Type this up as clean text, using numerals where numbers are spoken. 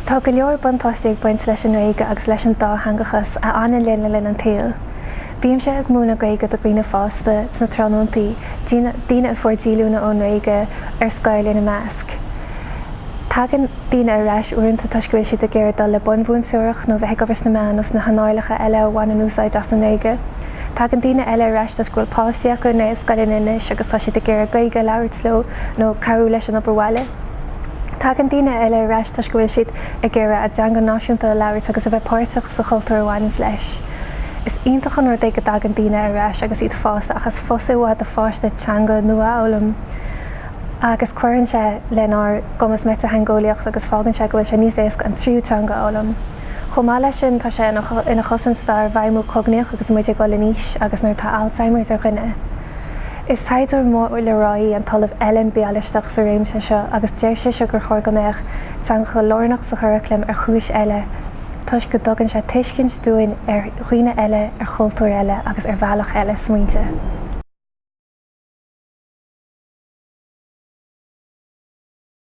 Tá go leor buntáiste ag buint leis an réige agus leis an dáthangachas a anna lena lin an taal. Bhíam sé ag múna gaige do bhína fásta na trónúntaí dína a fuirtíúna ón réige ar scail na measc. Tagan dína a reis uanta tuiscuil siad a ggéir dal le bunbún suireach nó bheith gobras na meánus na hanálacha eile bhhain an úsáid as an réige. Tagan dína eile reis a scoil páisteach go na scailin inis agus tá siad a ggéir gaige leirtló nó carú leis an obairhile. Tagan dína eile reis tuiscuil siad a ggéir a deangan náisiúnta leirt agus a bheith páirteach sa chultúr bhhain leis. Is ionintach an ruir ag dagan dína a reis agus iad fásta achas fosaíhá a fásta teanga nua ólam. Agus cuirann sé lenar gomas meta hangóliacht agus fágann sé gohfuil sé níos éasc an tríútanga ólam. Chomá lei sin tá sé ina chosan star bhaimú cogneach agus muide go níos agus nuair tá Alzheimer's ar chuine. Is taidir mór le ráí an talamh Ellen bealisteach sa réimse seo agus déir sé gur chuir go méach teanga lornach sa churiclim ar chúis eile. Tuis go dogann sé tuiscint dúin ar chuoine eile ar chultúr eile agus ar bhealach eile smuointe.